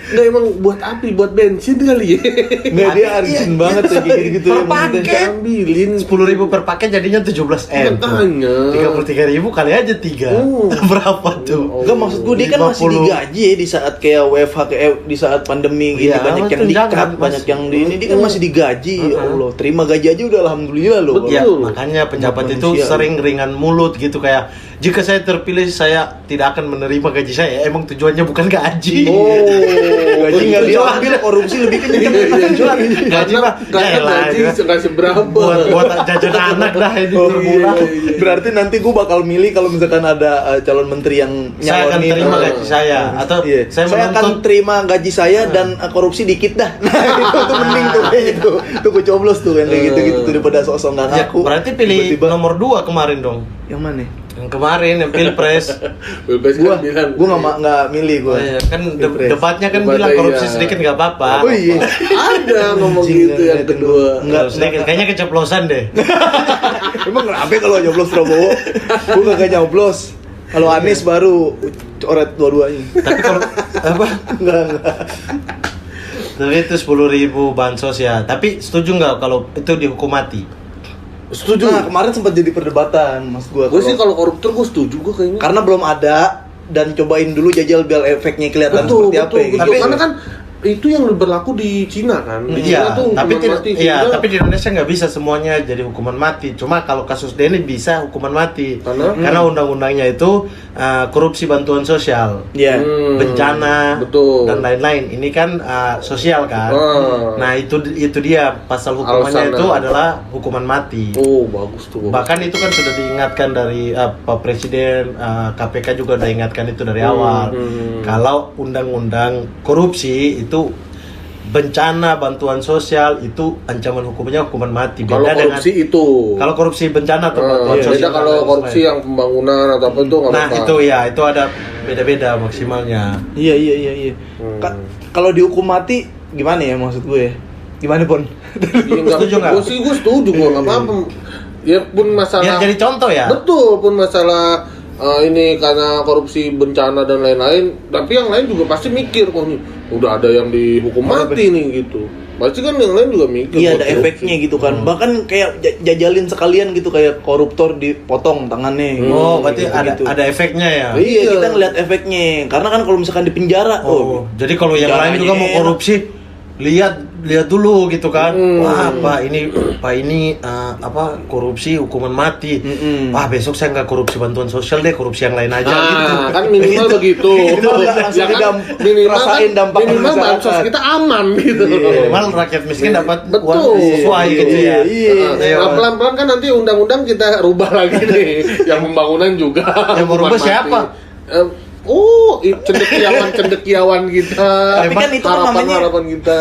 Enggak emang buat api, buat bensin kali ya. Nggak, dia arjen banget ya kayak gitu-gitu. Per ya, maksudnya. paket. Ambilin 10.000 per paket jadinya 17M. Makanya. 33.000 kali aja 3. Berapa tuh? Enggak, maksud gue dia kan masih 50. digaji ya di saat kayak WFH kayak di saat pandemi gini Iya, banyak yang tunjangan, di-cut, Mas. banyak yang di ini dia kan masih digaji. Ya Allah, terima gaji aja udah alhamdulillah loh. Ya, Betul. makanya pejabat Manusia. itu sering ringan mulut gitu kayak jika saya terpilih saya tidak akan menerima gaji saya. Emang tujuannya bukan gaji. Gaji nggak diambil, korupsi lebih kenceng. Gaji mah Karena gaji nggak seberapa. buat jajan anak dah ini Oh, per bulan. iya. Berarti nanti gue bakal milih kalau misalkan ada calon menteri yang Saya akan nyalonin. terima gaji saya atau Iya. saya Saya akan menuntut terima gaji saya dan korupsi dikit dah. Nah, itu mending tuh kayaknya tuh. Tuh gue coblos tuh yang kayak gitu-gitu tuh daripada sosok nggak ya, ngaku. berarti pilih Tiba-tiba, nomor 2 kemarin dong. yang mana? Yang kemarin yang pilpres. Bebas Gua kan bilang. nggak milih gue. Oh, iya, kan Pilpres. debatnya kan Debatnya bilang korupsi iya. sedikit nggak apa-apa. Oh iya. Ada ngomong Anjing, gitu yang ngeliatin kedua. gua. Enggak, Sedikit, kayaknya keceplosan deh. Emang kenapa kalau nyoblos Prabowo? Gue kagak nyoblos. Kalau Anies baru coret dua-duanya. Tapi kalau apa? Enggak. Tapi itu 10.000 bansos ya. Tapi setuju nggak kalau itu dihukum mati? Setuju. Nah, kemarin sempat jadi perdebatan, Mas gua. Gue sih kalau koruptor gue setuju gue kayaknya. karena belum ada dan cobain dulu jajal biar efeknya kelihatan Betul, seperti apa betul, ya, gitu. betul. Karena kan itu yang berlaku di Cina kan. Di Cina Iya, tuh tapi hukuman mati. tapi di Indonesia nggak bisa semuanya jadi hukuman mati. Cuma kalau kasus Denny bisa hukuman mati. Karena undang-undangnya itu korupsi bantuan sosial, Iya. bencana, Betul. dan lain-lain. Ini kan sosial kan. Nah itu dia pasal Alasannya. hukumannya itu adalah hukuman mati. Oh, bagus tuh. Bahkan itu kan sudah diingatkan dari Pak Presiden, KPK juga udah ingatkan itu dari awal. Kalau undang-undang korupsi itu bencana bantuan sosial itu ancaman hukumnya hukuman mati. Kalau korupsi itu. Kalau korupsi bencana atau bantuan Beda sosial. kalau korupsi yang pembangunan atau apa itu nggak Nah apa-apa. itu ya, itu ada beda-beda maksimalnya. Iya. Kalau dihukum mati gimana ya maksud gue? Gimana, Pon? Iya, Setuju nggak? Gue setuju, gue nggak apa-apa. Ya pun masalah. Biar jadi contoh ya. Betul, pun masalah ini karena korupsi bencana dan lain-lain, tapi yang lain juga pasti mikir, oh nih udah ada yang dihukum mati nih gitu. Pasti kan yang lain juga mikir. Iya, ada korupsi. efeknya gitu kan. Bahkan kayak jajalin sekalian gitu, kayak koruptor dipotong tangannya. Oh, berarti gitu. ada efeknya ya. Iya, kita ngeliat efeknya. Karena kan kalau misalkan di penjara, Jadi kalau yang lain juga mau korupsi, lihat dulu gitu kan. Wah, Pak ini korupsi hukuman mati. Wah, besok saya nggak korupsi bantuan sosial deh, korupsi yang lain aja gitu. Kan minimal begitu. Itu langsung rasain dampak minimal masyarakat. bansos kita aman gitu. Minimal rakyat miskin dapat uang Betul. sesuai gitu ya. Iya. Nah, pelan-pelan kan nanti undang-undang kita rubah lagi nih. Yang pembangunan juga. Yang mau hukuman rubah siapa? Cendekiawan kita. Tapi kan itu kan namanya- harapan kita.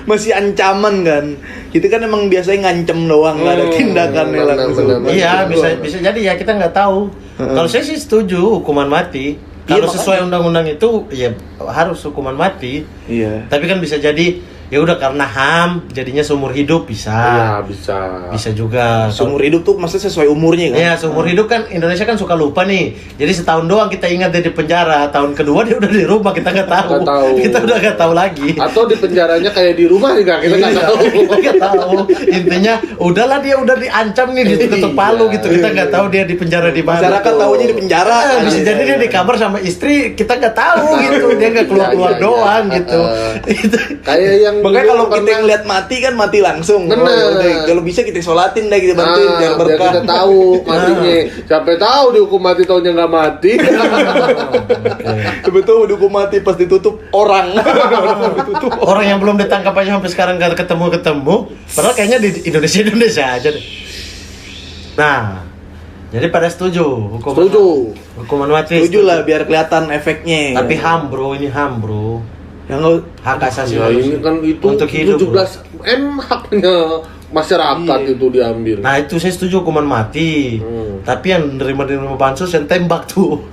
Masih ancaman kan. Itu kan emang biasanya ngancem doang, nggak ada tindakannya langsung. benar. Iya, bisa jadi ya, kita nggak tahu. Kalau saya sih setuju hukuman mati. Kalau Iya, sesuai undang-undang itu ya harus hukuman mati. Iya. Tapi kan bisa jadi ya udah karena HAM jadinya seumur hidup bisa. Iya, bisa. Bisa juga. Seumur hidup tuh maksudnya sesuai umurnya kan? Iya, seumur hidup kan Indonesia kan suka lupa nih. Jadi setahun doang kita ingat dia di penjara, tahun kedua dia udah di rumah, kita nggak tahu. Nggak tahu. Kita udah nggak tahu lagi. Atau di penjaranya kayak di rumah juga kita nggak tahu. Kita nggak tahu. Intinya udahlah dia udah diancam nih, ditutup palu gitu. Kita nggak tahu dia di penjara di mana. Masyarakat taunya di penjara. Bisa jadi dia di kamar sama istri, kita nggak tahu gitu. Dia nggak keluar-keluar Iya, iya, doang iya. gitu. Itu. Kayak yang Makanya dulu kalau kita pernah- ngeliat mati kan mati langsung. Bener. Udah, kalau bisa kita sholatin deh, kita bantuin biar biar berkah. kita tahu matinya. Sampai tahu dihukum mati taunya nggak mati. Betul, dihukum mati pas ditutup orang. Ditutup. Orang yang belum ditangkap aja sampai sekarang nggak ketemu. Padahal kayaknya di Indonesia aja deh. Nah, jadi pada setuju hukuman mati. Setuju lah biar kelihatan efeknya. Tapi HAM bro, ini HAM bro. yang nggak Hak asasi Ya ini manusia. kan itu untuk hidup. 17 M haknya masyarakat Iya. itu diambil. Nah itu saya setuju hukuman mati. Tapi yang nerima bansos yang tembak tuh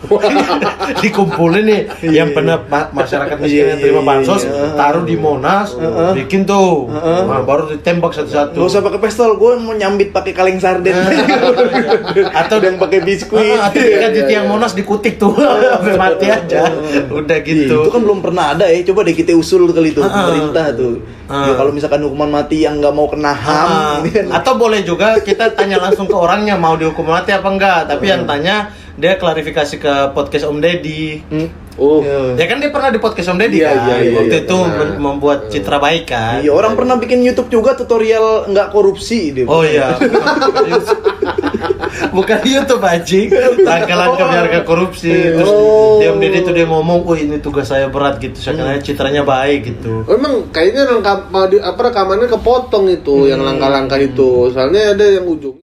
dikumpulin nih yang pernah masyarakat miskin yang terima bansos taruh di Monas, bikin tuh, nah, baru ditembak satu-satu. nggak usah pakai pistol, gue mau nyambit pakai kaleng sarden. Atau yang pakai biskuit. atau di tiang Monas dikutik tuh sampai mati aja. Udah gitu. Itu kan belum pernah ada ya. Coba deh kita usul kali itu pemerintah tuh. Ya, kalau misalkan hukuman mati yang nggak mau kena HAM, ini kan- Atau boleh juga kita tanya langsung ke orangnya mau dihukum mati apa enggak, tapi yang tanya dia klarifikasi ke podcast Om Deddy. Oh, Ya kan dia pernah di podcast Om Deddy Iya, kan, iya, waktu iya, itu pernah. membuat citra baik kan. Iya, orang pernah bikin YouTube juga tutorial nggak korupsi dia. Oh iya. Bukan YouTube anjing. Langkah-langkah biar gak korupsi. Terus dia Om Deddy tuh dia ngomong, "Wih, ini tugas saya berat gitu. Saya citranya baik gitu." emang kayaknya rekamannya kepotong itu yang langkah-langkah itu. Soalnya ada yang ujung